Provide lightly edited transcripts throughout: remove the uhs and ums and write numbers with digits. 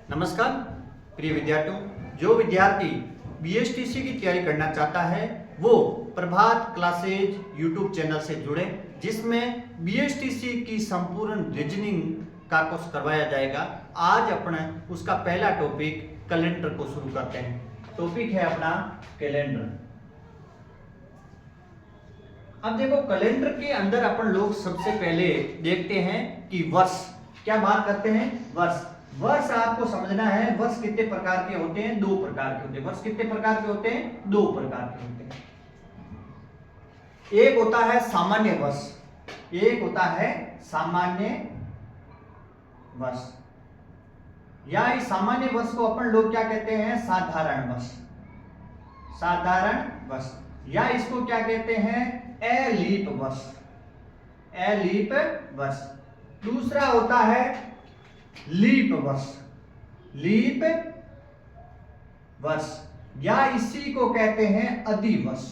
नमस्कार प्रिय विद्यार्थियों, जो विद्यार्थी बीएसटीसी की तैयारी करना चाहता है वो प्रभात क्लासेज यूट्यूब चैनल से जुड़े, जिसमें बीएसटीसी की संपूर्ण रीजनिंग का कोर्स करवाया जाएगा। आज अपना उसका पहला टॉपिक कैलेंडर को शुरू करते हैं। टॉपिक है अपना कैलेंडर। अब देखो, कैलेंडर के अंदर अपन लोग सबसे पहले देखते हैं कि वर्ष। क्या बात करते हैं? वर्ष। वर्ष आपको समझना है, वर्ष कितने प्रकार के होते हैं? दो प्रकार के होते हैं। वर्ष कितने प्रकार के होते हैं? दो प्रकार के होते हैं। एक होता है सामान्य वर्ष, एक होता है सामान्य वर्ष, या इस सामान्य वर्ष को अपन लोग क्या कहते हैं? साधारण वर्ष। साधारण वर्ष, या इसको क्या कहते हैं? अलीप वर्ष। अलीप वर्ष। दूसरा होता है लीप वर्ष। लीप वर्ष, या इसी को कहते हैं अधिवर्ष।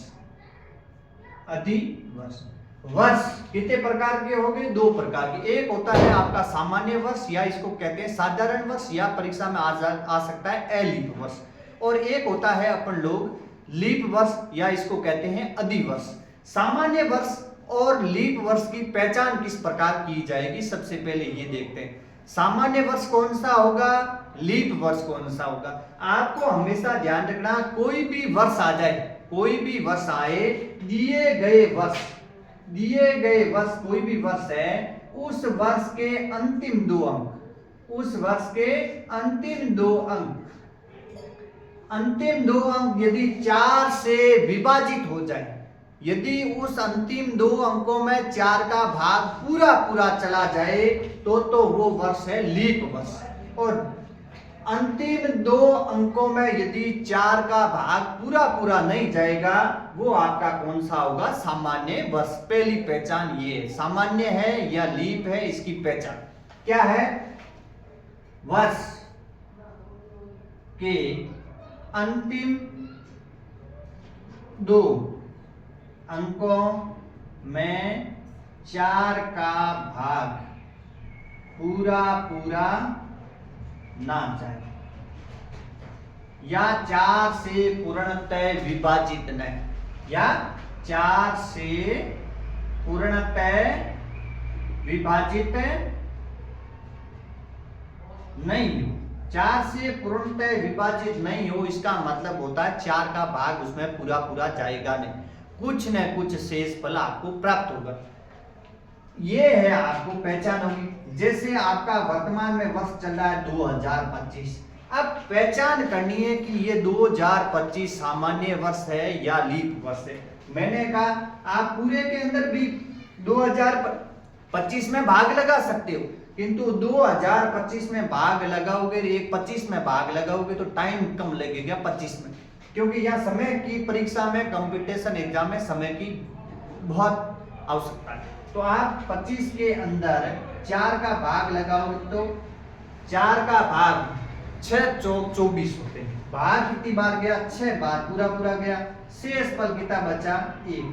अधिवर्ष। वर्ष कितने प्रकार के हो गए? दो प्रकार के। एक होता है आपका सामान्य वर्ष, या इसको कहते हैं साधारण वर्ष, या परीक्षा में आ सकता है अलीप वर्ष। और एक होता है अपन लोग लीप वर्ष, या इसको कहते हैं अधिवर्ष। सामान्य वर्ष और लीप वर्ष की पहचान किस प्रकार की जाएगी, सबसे पहले ये देखते हैं। सामान्य वर्ष कौन सा होगा, लीप वर्ष कौन सा होगा। आपको हमेशा ध्यान रखना, कोई भी वर्ष आ जाए, कोई भी वर्ष आए, दिए गए वर्ष कोई भी वर्ष है, उस वर्ष के अंतिम दो अंक, उस वर्ष के अंतिम दो अंक यदि 4 से विभाजित हो जाए, यदि उस अंतिम दो अंकों में 4 का भाग पूरा चला जाए तो वो वर्ष है लीप वर्ष। और अंतिम दो अंकों में यदि 4 का भाग पूरा नहीं जाएगा, वो आपका कौन सा होगा? सामान्य वर्ष। पहली पहचान ये, सामान्य है या लीप है, इसकी पहचान क्या है? वर्ष के अंतिम दो अंकों में 4 का भाग पूरा ना जाए, या 4 से पूर्णतः विभाजित न, या 4 से पूर्णतः विभाजित नहीं हो। 4 से पूर्णतः विभाजित नहीं हो, इसका मतलब होता है 4 का भाग उसमें पूरा जाएगा नहीं, कुछ न कुछ शेष फल आपको प्राप्त होगा। ये है, आपको पहचान होगी। जैसे आपका वर्तमान में वर्ष चल रहा है 2025। अब पहचान करनी है कि ये 2025 सामान्य वर्ष है या लीप वर्ष है। मैंने कहा आप पूरे के अंदर भी 2025 में भाग लगा सकते हो, किंतु 2025 में भाग लगाओगे, 25 में भाग लगाओगे तो टाइम कम लगेगा 25 में, क्योंकि यहाँ समय की परीक्षा में, कंपटीशन एग्जाम में समय की बहुत आवश्यकता है। तो आप 25 के अंदर 4 का भाग लगाओगे तो 4 का भाग 6 चौक 24 होते हैं। भाग कितनी बार गया? 6 बार पूरा गया। शेष फल कितना बचा? 1।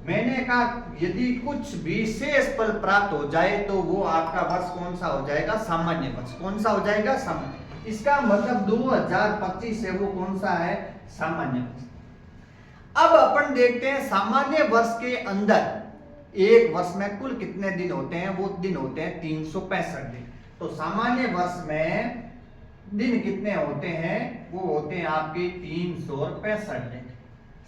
मैंने कहा यदि कुछ भी शेष फल प्राप्त हो जाए तो वो आपका वर्ष कौन सा हो जाएगा? सामान्य वर्ष। कौन सा हो जाएगा? सामान्य। इसका मतलब 2025 है वो कौन सा है? सामान्य वर्ष। अब अपन देखते हैं सामान्य वर्ष के अंदर एक वर्ष में कुल कितने दिन होते हैं? वो दिन होते हैं 365 दिन। तो सामान्य वर्ष में दिन कितने होते हैं? वो होते हैं आपके 365 दिन।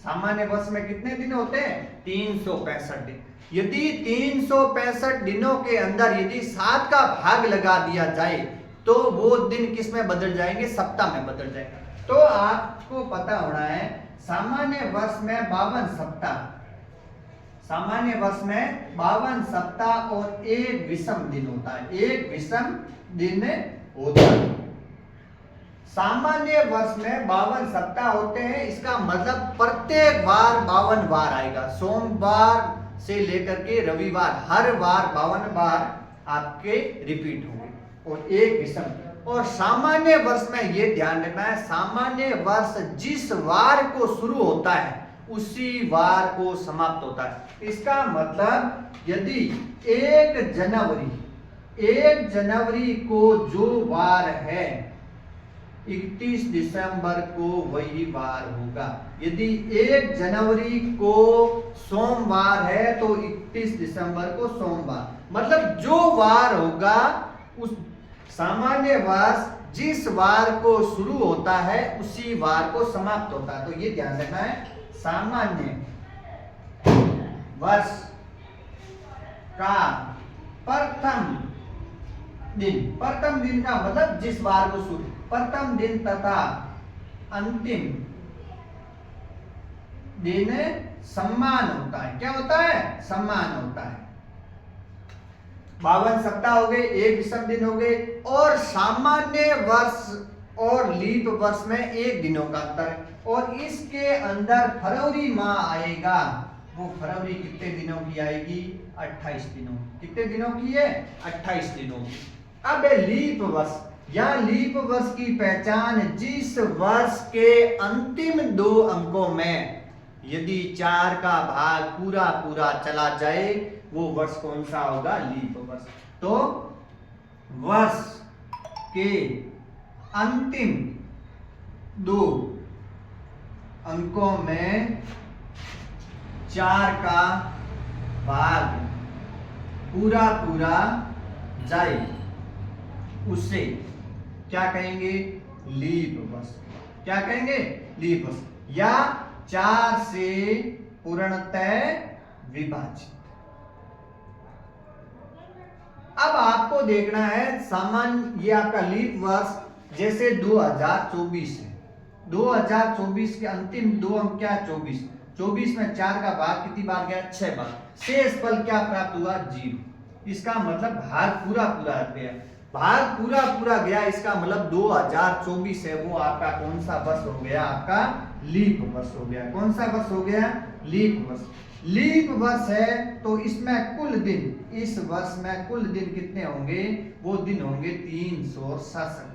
सामान्य वर्ष में कितने दिन होते हैं? 365 दिन। यदि 365 दिनों के अंदर यदि 7 का भाग लगा दिया जाए तो वो दिन किस में बदल जाएंगे? सप्ताह में बदल जाएगा। तो आपको पता होना है सामान्य वर्ष में 52 सप्ताह, सामान्य वर्ष में 52 सप्ताह और एक विषम दिन होता है। एक विषम दिन होता है। सामान्य वर्ष में 52 सप्ताह होते हैं, इसका मतलब प्रत्येक बार 52 बार आएगा। सोमवार से लेकर के रविवार, हर बार 52 बार आपके रिपीट होंगे, और एक विषम। और सामान्य वर्ष में ये ध्यान रखना है, सामान्य वर्ष जिस वार को शुरू होता है उसी वार को समाप्त होता है। इसका मतलब यदि 1 जनवरी को जो वार है 31 दिसंबर को वही वार होगा। यदि 1 जनवरी को सोमवार है तो 31 दिसंबर को सोमवार, मतलब जो वार होगा उस सामान्य वर्ष जिस वार को शुरू होता है उसी वार को समाप्त होता है। तो ये ध्यान रखना है, सामान्य वर्ष का प्रथम दिन का मतलब जिस वार को शुरू, प्रथम दिन तथा अंतिम दिन समान होता है। क्या होता है? समान होता है। 52 सप्ताह हो गए, 1 विषम दिन हो गए, और सामान्य वर्ष और लीप वर्ष में 1 दिनों का अंतर है। और इसके अंदर फरवरी माह आएगा, वो फरवरी कितने दिनों की आएगी? 28 दिनों। कितने दिनों की है? 28 दिनों की। अब लीप वर्ष, या लीप वर्ष की पहचान जिस वर्ष के अंतिम 2 अंकों में यदि 4 का भाग पूरा पूरा चला जाए वो वर्ष कौन सा होगा? लीप वर्ष। तो वर्ष के अंतिम 2 अंकों में 4 का भाग पूरा पूरा जाए उसे क्या कहेंगे? लीप वर्ष। क्या कहेंगे? लीप वर्ष, या 4 से पूर्णतः विभाजित। अब आपको देखना है सामान्य, ये आपका लीप वर्ष जैसे 2024 है, 2024 के अंतिम 2 अंक क्या? 24। 24 में 4 का भाग कितनी बार गया? 6 बार। शेष फल क्या प्राप्त हुआ? 0। इसका मतलब भाग पूरा पूरा गया, भाग पूरा पूरा गया, इसका मतलब 2024 है वो आपका कौन सा वर्ष हो गया? आपका लीप वर्ष हो गया। कौन सा वर्ष हो गया? लीप वर्ष। लीप वर्ष है तो इसमें कुल दिन, इस वर्ष में कुल दिन कितने होंगे? वो दिन होंगे 367।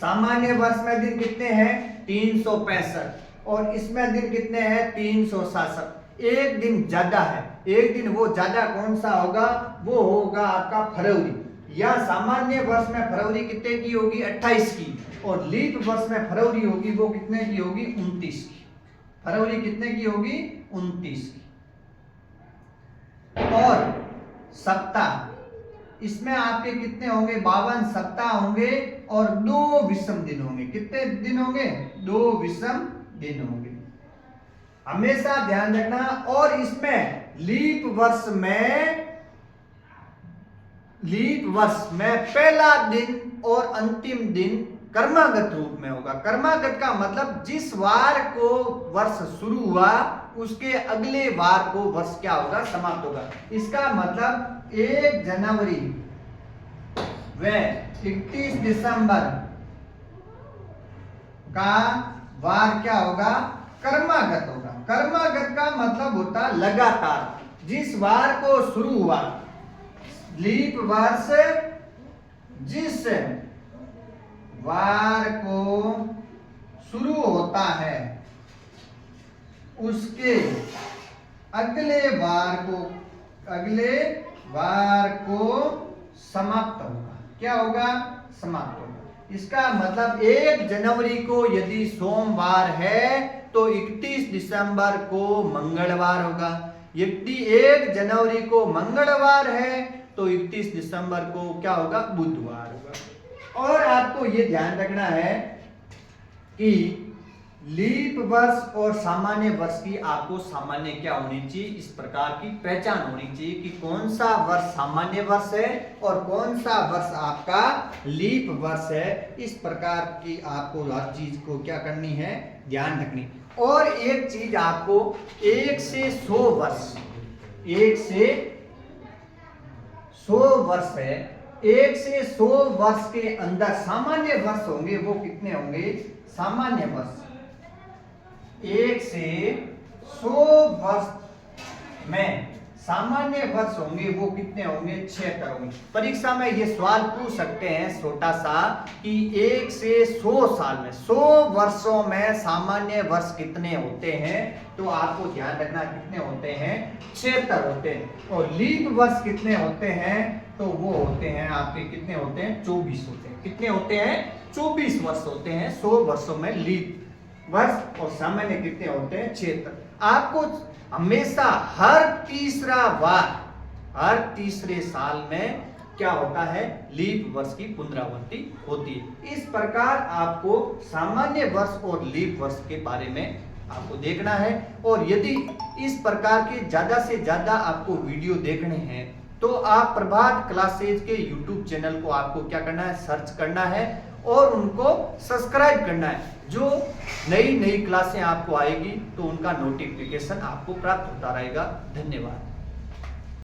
सामान्य वर्ष में दिन कितने हैं? 365, और इसमें दिन कितने हैं? 367। एक दिन ज्यादा है, एक दिन वो ज्यादा कौन सा होगा? वो होगा आपका फरवरी। या सामान्य वर्ष में फरवरी कितने की होगी? 28 की, और लीप वर्ष में फरवरी होगी वो कितने की होगी? 29 की। फरवरी कितने की होगी? 29 की। और सप्ताह, इसमें आपके कितने होंगे? 52 सप्ताह होंगे और 2 विषम दिन होंगे। कितने दिन होंगे? 2 विषम दिन होंगे। हमेशा ध्यान रखना। और इसमें लीप वर्ष में पहला दिन और अंतिम दिन कर्मागत रूप में होगा। कर्मागत का मतलब जिस वार को वर्ष शुरू हुआ उसके अगले वार को वर्ष क्या होगा? समाप्त होगा। इसका मतलब 1 जनवरी व 31 दिसंबर का वार क्या होगा? कर्मागत होगा। कर्मागत का मतलब होता लगातार, जिस वार को शुरू हुआ लीप वर्ष, जिस वार को शुरू होता है उसके अगले वार को समाप्त होगा। क्या होगा? समाप्त होगा। इसका मतलब 1 जनवरी को यदि सोमवार है तो 31 दिसंबर को मंगलवार होगा। यदि 1 जनवरी को मंगलवार है तो 31 दिसंबर को क्या होगा? बुधवार होगा। और आपको ये ध्यान रखना है कि लीप वर्ष और सामान्य वर्ष की आपको सामान्य क्या होनी चाहिए? इस प्रकार की पहचान होनी चाहिए कि कौन सा वर्ष सामान्य वर्ष है और कौन सा वर्ष आपका लीप वर्ष है। इस प्रकार की आपको हर चीज को क्या करनी है? ध्यान रखनी। और एक चीज आपको 1 से 100 वर्ष, 1 से 100 वर्ष है, 1 से 100 वर्ष के अंदर सामान्य वर्ष होंगे वो कितने होंगे? सामान्य वर्ष 1 से 100 वर्ष में सामान्य वर्ष होंगे वो कितने होंगे? 76 होंगे। परीक्षा में ये सवाल पूछ सकते हैं छोटा सा कि 1 से 100 साल में 100 वर्षों में सामान्य वर्ष कितने होते हैं? तो आपको ध्यान रखना कितने होते हैं? 76 होते हैं। और लीप वर्ष कितने होते हैं? तो वो होते हैं आपके कितने होते हैं? 24 होते हैं। कितने होते हैं? 24 वर्ष होते हैं 100 वर्षों में लीप वर्ष, और सामान्य कितने होते हैं? 76। आपको हमेशा हर तीसरे साल में क्या होता है? लीप वर्ष की पुनरावृत्ति होती है। इस प्रकार आपको सामान्य वर्ष और लीप वर्ष के बारे में आपको देखना है। और यदि इस प्रकार के ज्यादा से ज्यादा आपको वीडियो देखने हैं तो आप प्रभात क्लासेज के YouTube चैनल को आपको क्या करना है? सर्च करना है और उनको सब्सक्राइब करना है। जो नई क्लासें आपको आएगी तो उनका नोटिफिकेशन आपको प्राप्त होता रहेगा। धन्यवाद।